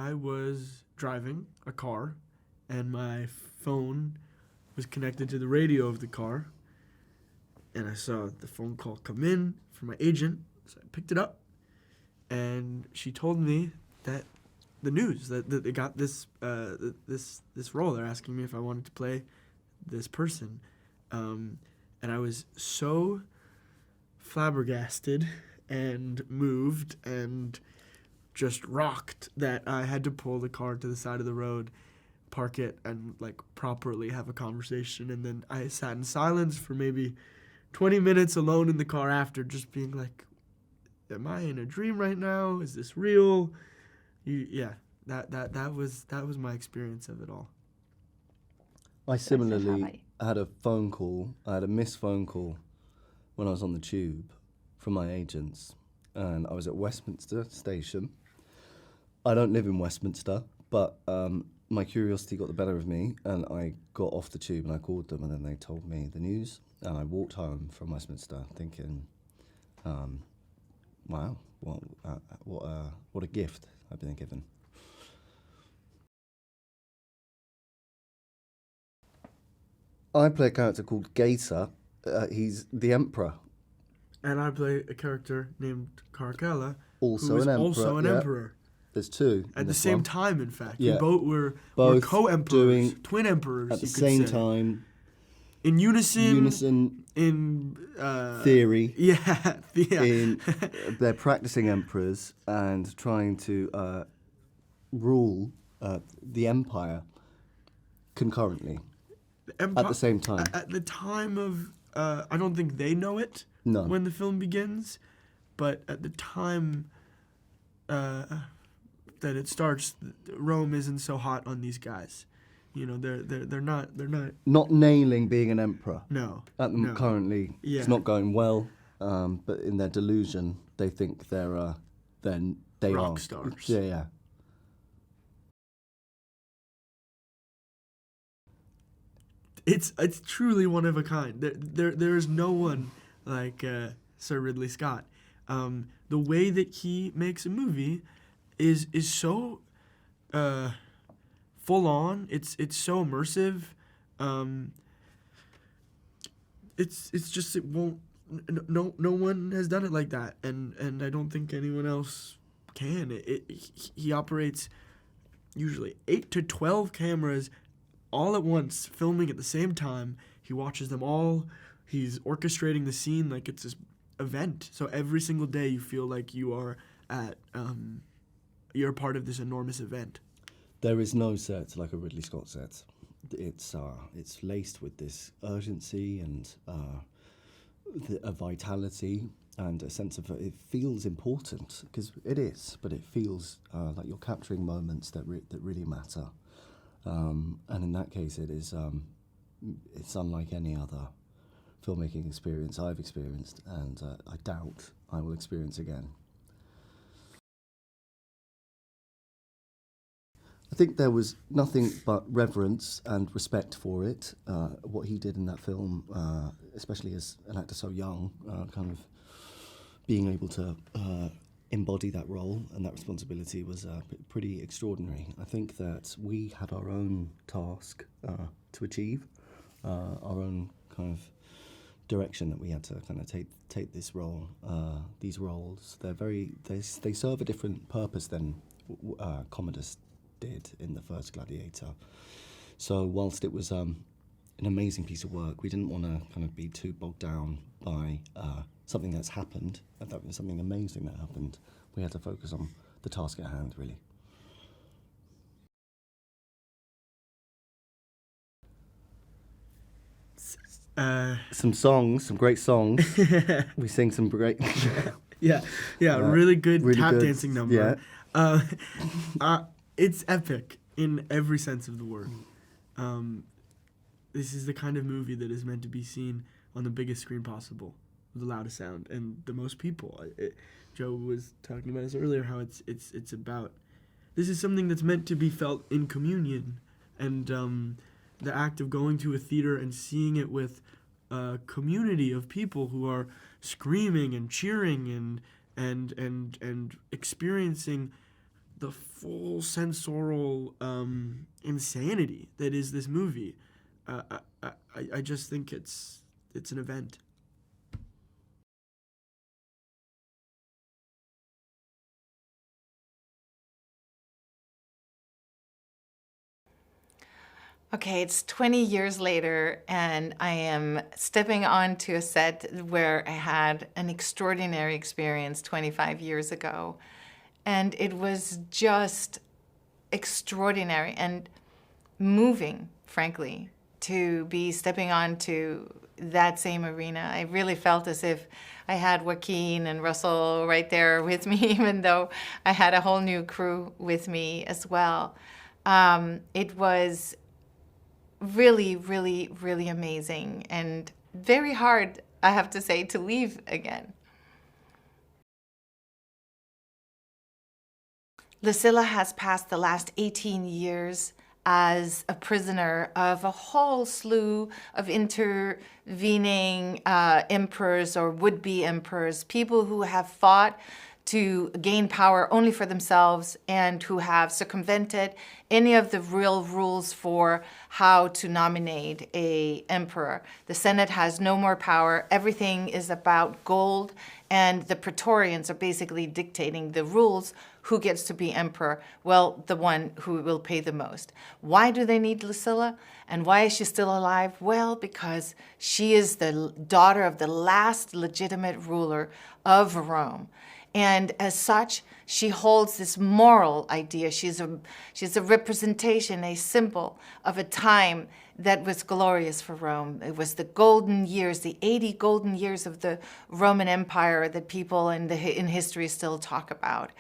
I was driving a car, and my phone was connected to the radio of the car, and I saw the phone call come in from my agent, so I picked it up, and she told me that the news, that they got this role. They're asking me if I wanted to play this person, and I was so flabbergasted and moved and just rocked that I had to pull the car to the side of the road, park it, and like properly have a conversation. And then I sat in silence for maybe 20 minutes alone in the car after, just being like, am I in a dream right now? Is this real? That was my experience of it all. I similarly had a phone call. I had a missed phone call when I was on the tube from my agents, and I was at Westminster Station. I don't live in Westminster, but my curiosity got the better of me, and I got off the tube and I called them, and then they told me the news, and I walked home from Westminster thinking, wow, what a gift I've been given. I play a character called Gator. He's the Emperor. And I play a character named Caracalla, Also who is an emperor. also an emperor. There's two. At the same time, in fact. Yeah. We're co-emperors, twin emperors, at the same time. In unison. In theory. Yeah. They're practicing emperors and trying to rule the empire concurrently. At the same time. At the time of, I don't think they know it when the film begins, but at the time that it starts, Rome isn't so hot on these guys. You know, they're not nailing being an emperor. No. Currently, it's not going well. But in their delusion, they think they rock stars. Yeah. It's truly one of a kind. There is no one like Sir Ridley Scott. The way that he makes a movie is so full on. It's so immersive. It's just it won't. No one has done it like that, and I don't think anyone else can. He operates usually 8 to 12 cameras all at once, filming at the same time. He watches them all. He's orchestrating the scene like it's this event. So every single day you feel like you are you're part of this enormous event. There is no set like a Ridley Scott set. It's laced with this urgency and a vitality and a sense of it feels important, because it is, but it feels like you're capturing moments that really matter. And in that case, it's unlike any other filmmaking experience I've experienced, and I doubt I will experience again. I think there was nothing but reverence and respect for it, what he did in that film, especially as an actor so young, kind of being able to embody that role and that responsibility was pretty extraordinary. I think that we had our own task to achieve, our own kind of direction that we had to kind of take this role, these roles. They serve a different purpose than Commodus did in the first Gladiator. So whilst it was an amazing piece of work, we didn't want to kind of be too bogged down by something that's happened, and that was something amazing that happened. We had to focus on the task at hand, really. Some songs, some great songs. We sing some great... really good tap dancing number. Yeah. It's epic in every sense of the word. This is the kind of movie that is meant to be seen on the biggest screen possible, with the loudest sound, and the most people. Joe was talking about this earlier, how it's about... This is something that's meant to be felt in communion, and the act of going to a theater and seeing it with a community of people who are screaming and cheering and experiencing the full sensorial insanity that is this movie. I just think it's an event. Okay, it's 20 years later, and I am stepping onto a set where I had an extraordinary experience 25 years ago. And it was just extraordinary and moving, frankly, to be stepping onto that same arena. I really felt as if I had Joaquin and Russell right there with me, even though I had a whole new crew with me as well. It was really, really, really amazing and very hard, I have to say, to leave again. Lucilla has passed the last 18 years as a prisoner of a whole slew of intervening emperors or would-be emperors, people who have fought to gain power only for themselves and who have circumvented any of the real rules for how to nominate an emperor. The Senate has no more power. Everything is about gold, and the Praetorians are basically dictating the rules. Who gets to be emperor? Well, the one who will pay the most. Why do they need Lucilla? And why is she still alive? Well, because she is the daughter of the last legitimate ruler of Rome. And as such, she holds this moral idea. She's a representation, a symbol of a time that was glorious for Rome. It was the golden years, the 80 golden years of the Roman Empire that people in history still talk about.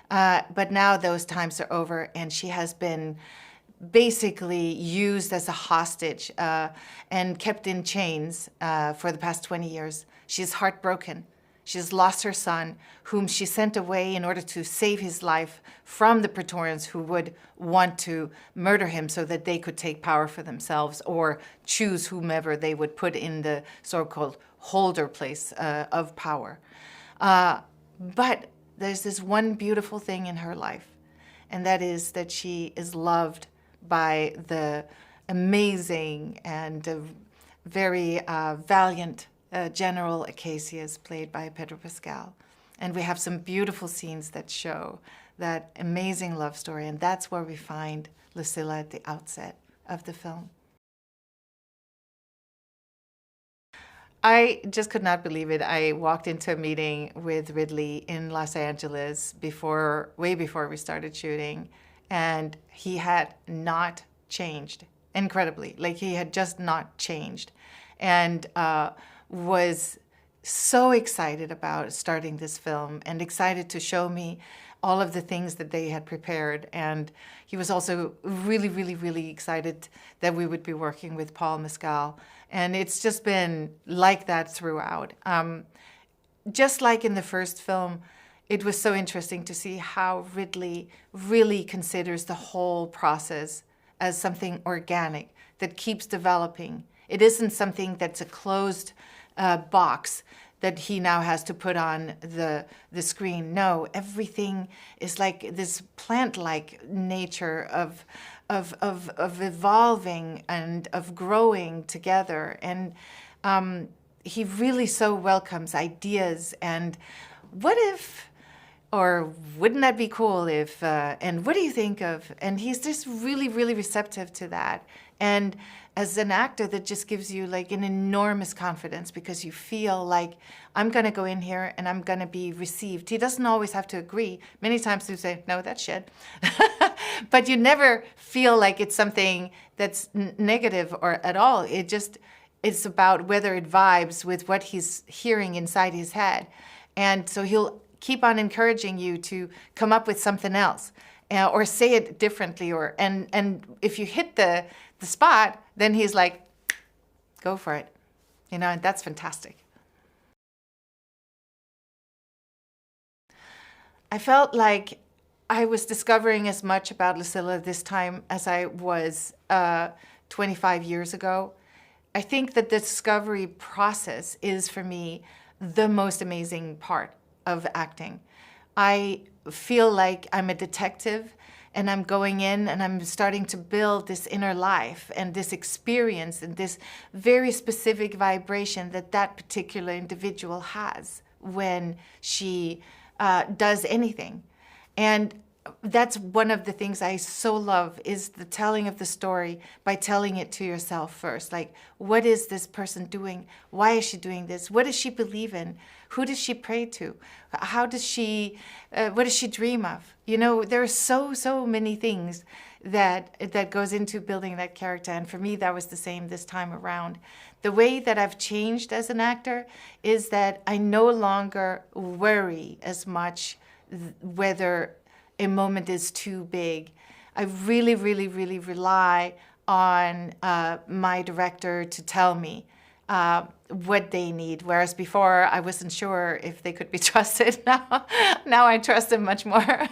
But now those times are over, and she has been basically used as a hostage and kept in chains for the past 20 years. She's heartbroken. She's lost her son, whom she sent away in order to save his life from the Praetorians, who would want to murder him so that they could take power for themselves or choose whomever they would put in the so-called holder place of power. But there's this one beautiful thing in her life, and that is that she is loved by the amazing and very valiant General Acacius, played by Pedro Pascal. And we have some beautiful scenes that show that amazing love story, and that's where we find Lucilla at the outset of the film. I just could not believe it. I walked into a meeting with Ridley in Los Angeles way before we started shooting, and he had not changed, incredibly. Like, he had just not changed, and was so excited about starting this film and excited to show me all of the things that they had prepared. And he was also really, really, really excited that we would be working with Paul Mescal. And it's just been like that throughout. Just like in the first film, it was so interesting to see how Ridley really considers the whole process as something organic that keeps developing. It isn't something that's a closed box that he now has to put on the screen. No, everything is like this plant-like nature of evolving and of growing together. And he really so welcomes ideas. And what if, or wouldn't that be cool if, and what do you think of? And he's just really, really receptive to that. And as an actor, that just gives you like an enormous confidence, because you feel like, I'm going to go in here and I'm going to be received. He doesn't always have to agree. Many times he say, no, that's shit. But you never feel like it's something that's negative or at all. It's about whether it vibes with what he's hearing inside his head. And so he'll keep on encouraging you to come up with something else, or say it differently, and if you hit the spot, then he's like, go for it, and that's fantastic. I felt like I was discovering as much about Lucilla this time as I was 25 years ago. I think that the discovery process is, for me, the most amazing part of acting. I feel like I'm a detective and I'm going in and I'm starting to build this inner life and this experience and this very specific vibration that that particular individual has when she does anything. And that's one of the things I so love, is the telling of the story by telling it to yourself first. Like, what is this person doing? Why is she doing this? What does she believe in? Who does she pray to? How does she, what does she dream of? You know, there are so many things that goes into building that character. And for me, that was the same this time around. The way that I've changed as an actor is that I no longer worry as much whether a moment is too big. I really rely on my director to tell me what they need. Whereas before, I wasn't sure if they could be trusted. Now I trust them much more.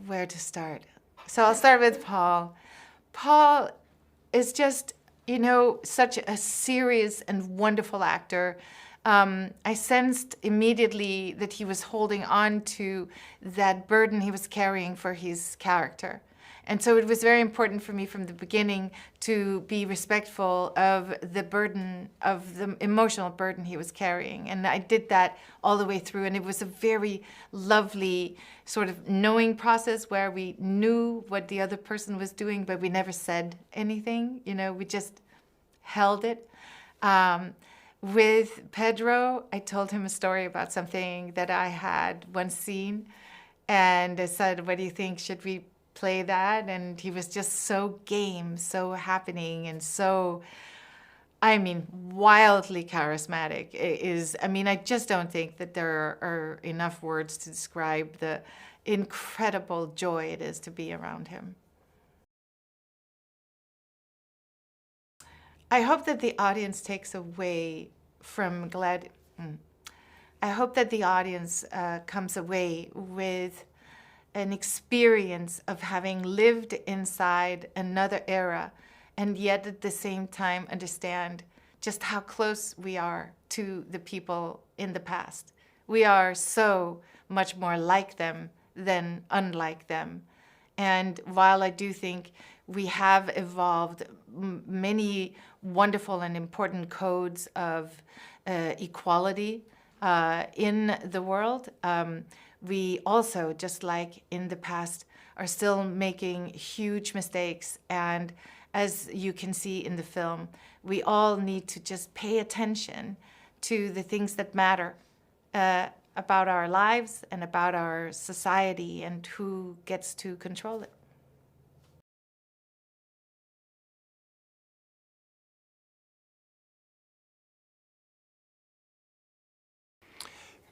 Where to start? So I'll start with Paul. Paul is just, you know, such a serious and wonderful actor. I sensed immediately that he was holding on to that burden he was carrying for his character. And so it was very important for me from the beginning to be respectful of the burden, of the emotional burden he was carrying. And I did that all the way through. And it was a very lovely sort of knowing process where we knew what the other person was doing, but we never said anything. You know, we just held it. With Pedro, I told him a story about something that I had once seen. And I said, what do you think? Should we play that? And he was just so game, so happening, and so, I mean, wildly charismatic. I just don't think that there are enough words to describe the incredible joy it is to be around him. I hope that the audience takes away from I hope that the audience comes away with an experience of having lived inside another era, and yet at the same time understand just how close we are to the people in the past. We are so much more like them than unlike them. And while I do think we have evolved many wonderful and important codes of equality in the world, we also, just like in the past, are still making huge mistakes. And as you can see in the film, we all need to just pay attention to the things that matter about our lives and about our society and who gets to control it.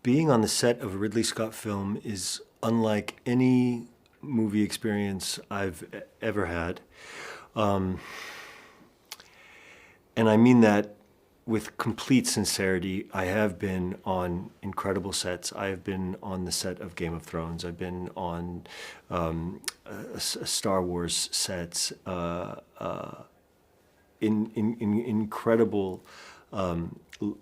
Being on the set of a Ridley Scott film is unlike any movie experience I've ever had. And I mean that with complete sincerity. I have been on incredible sets. I have been on the set of Game of Thrones. I've been on Star Wars sets, in incredible,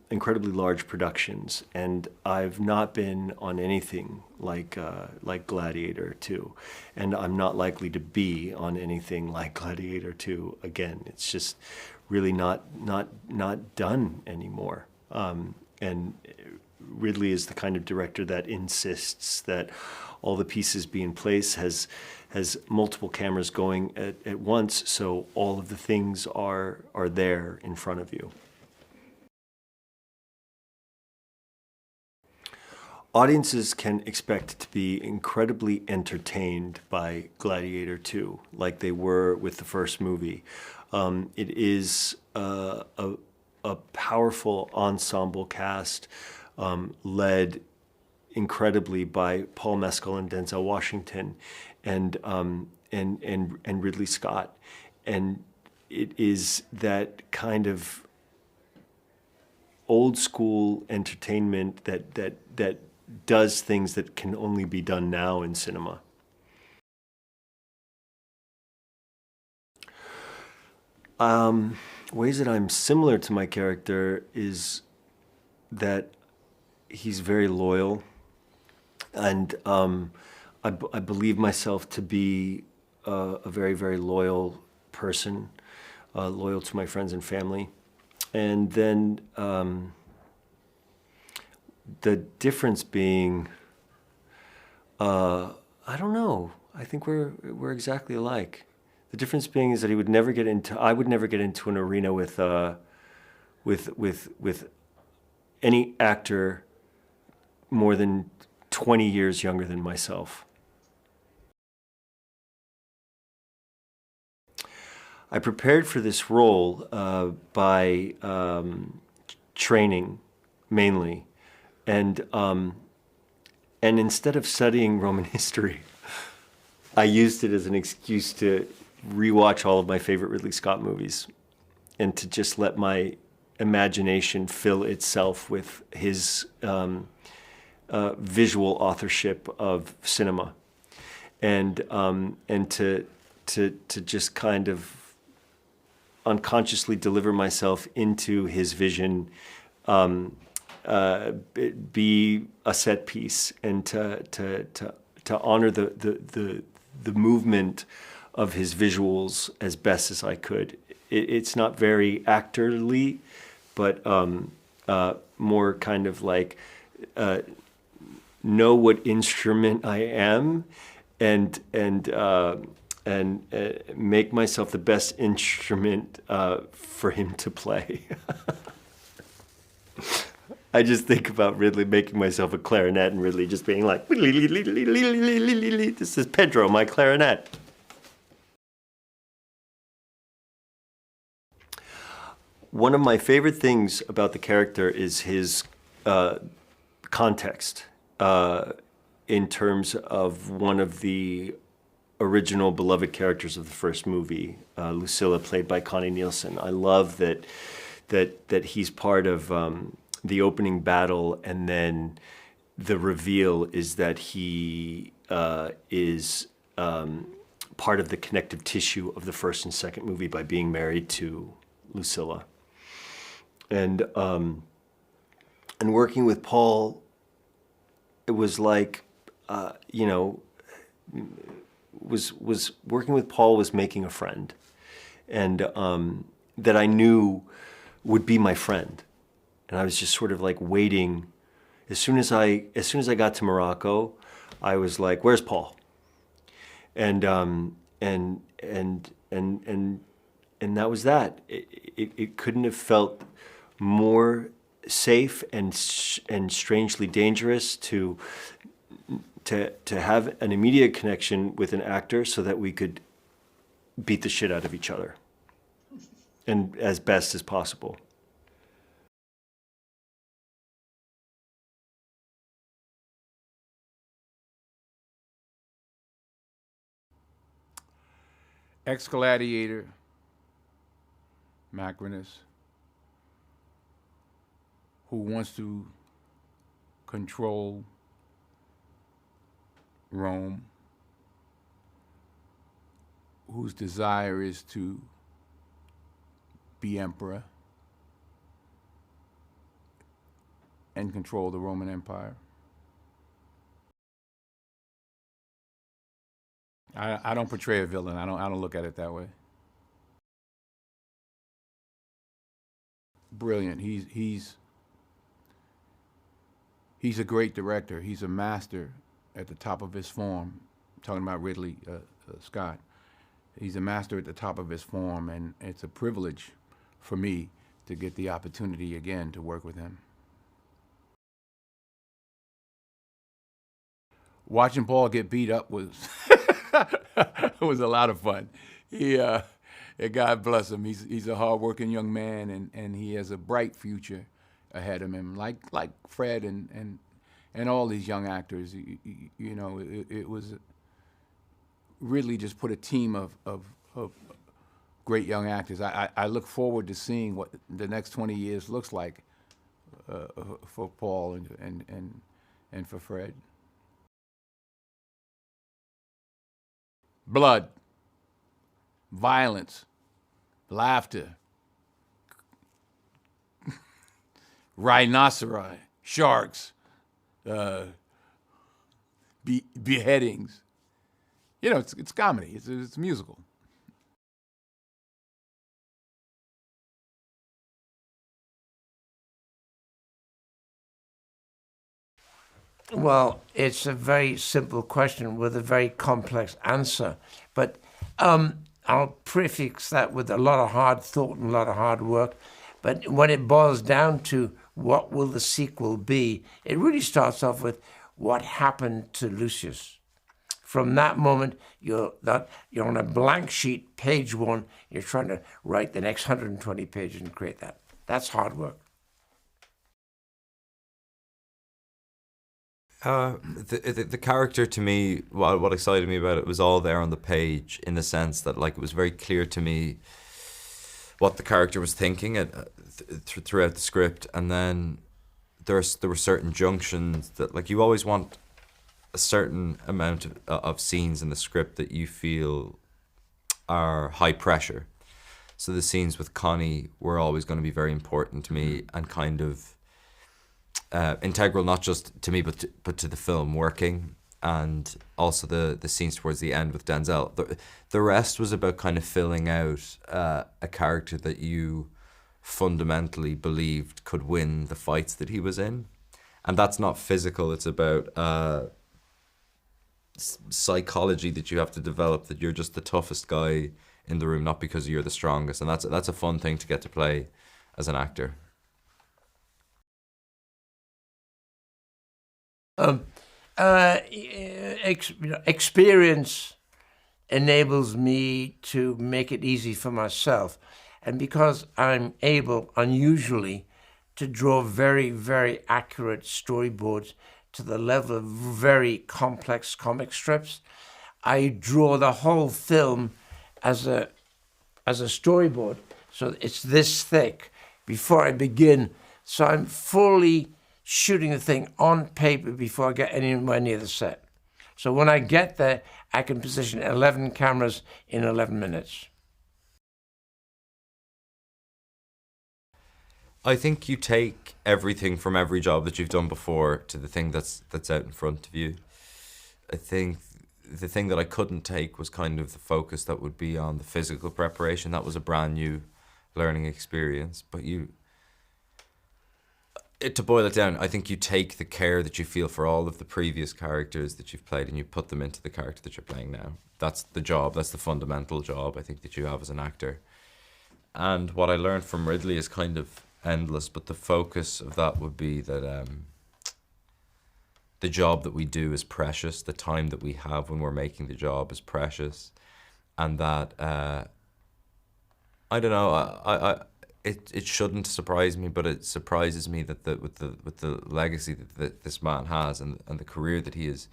incredibly large productions, and I've not been on anything like Gladiator II, and I'm not likely to be on anything like Gladiator II again. It's just really not done anymore. And Ridley is the kind of director that insists that all the pieces be in place, has multiple cameras going at once, so all of the things are there in front of you. Audiences can expect to be incredibly entertained by Gladiator II, like they were with the first movie. It is a powerful ensemble cast, led incredibly by Paul Mescal and Denzel Washington, and Ridley Scott, and it is that kind of old school entertainment that does things that can only be done now in cinema. Ways that I'm similar to my character is that he's very loyal, and I believe myself to be a very, very loyal person, loyal to my friends and family. And then the difference being, I don't know. I think we're exactly alike. The difference being is that I would never get into an arena with any actor more than 20 years younger than myself. I prepared for this role by training mainly, and instead of studying Roman history, I used it as an excuse to rewatch all of my favorite Ridley Scott movies and to just let my imagination fill itself with his visual authorship of cinema, and to just kind of unconsciously deliver myself into his vision, be a set piece, and to honor the movement of his visuals as best as I could. It's not very actorly, but more kind of like know what instrument I am, and make myself the best instrument for him to play. I just think about Ridley making myself a clarinet and Ridley just being like, this is Pedro, my clarinet. One of my favorite things about the character is his context in terms of one of the original beloved characters of the first movie, Lucilla, played by Connie Nielsen. I love that he's part of the opening battle, and then the reveal is that he is part of the connective tissue of the first and second movie by being married to Lucilla. And working with Paul, it was like, was working with Paul was making a friend, and that I knew would be my friend, and I was just sort of like waiting. As soon as I got to Morocco, I was like, "Where's Paul?" And that was that. It couldn't have felt more safe and strangely dangerous to have an immediate connection with an actor so that we could beat the shit out of each other, and as best as possible. Ex-Gladiator, Macrinus, who wants to control Rome, whose desire is to be emperor and control the Roman Empire. I don't portray a villain. I don't look at it that way. Brilliant. He's a great director. He's a master at the top of his form. I'm talking about Ridley Scott. He's a master at the top of his form, and it's a privilege for me to get the opportunity again to work with him. Watching Paul get beat up was was a lot of fun. God bless him. He's a hard-working young man, and he has a bright future ahead of him, like Fred and all these young actors. It was really just put a team of great young actors. I look forward to seeing what the next 20 years looks like for Paul and for Fred. Blood, violence, laughter, rhinoceri, sharks, beheadings. You know, it's comedy. It's a musical. Well, it's a very simple question with a very complex answer. But I'll prefix that with a lot of hard thought and a lot of hard work. But when it boils down to what will the sequel be, it really starts off with what happened to Lucius. From that moment, you're on a blank sheet, page one. You're trying to write the next 120 pages and create that. That's hard work. The character, to me, what excited me about it was all there on the page, in the sense that, like, it was very clear to me what the character was thinking throughout the script. And then there were certain junctions that, like, you always want a certain amount of scenes in the script that you feel are high pressure. So the scenes with Connie were always going to be very important to me, and kind of integral, not just to me, but to the film working. And also the scenes towards the end with Denzel. The rest was about kind of filling out a character that you fundamentally believed could win the fights that he was in. And that's not physical, it's about psychology that you have to develop, that you're just the toughest guy in the room, not because you're the strongest. And that's a fun thing to get to play as an actor. Experience enables me to make it easy for myself. And because I'm able, unusually, to draw very, very accurate storyboards to the level of very complex comic strips, I draw the whole film as a storyboard. So it's this thick before I begin. So I'm fully shooting the thing on paper before I get anywhere near the set. So when I get there, I can position 11 cameras in 11 minutes. I think you take everything from every job that you've done before to the thing that's out in front of you. I think the thing that I couldn't take was kind of the focus that would be on the physical preparation. That was a brand new learning experience. But to boil it down, I think you take the care that you feel for all of the previous characters that you've played and you put them into the character that you're playing now. That's the job. That's the fundamental job, I think, that you have as an actor. And what I learned from Ridley is kind of endless, but the focus of that would be that the job that we do is precious. The time that we have when we're making the job is precious. And that, I don't know, it shouldn't surprise me, but it surprises me that with the legacy that this man has and the career that he has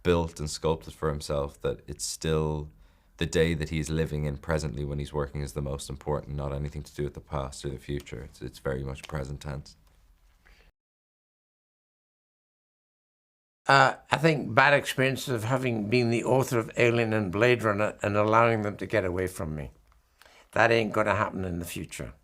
built and sculpted for himself, that it's still the day that he's living in presently when he's working is the most important, not anything to do with the past or the future. It's very much present tense. I think bad experiences of having been the author of Alien and Blade Runner and allowing them to get away from me. That ain't going to happen in the future.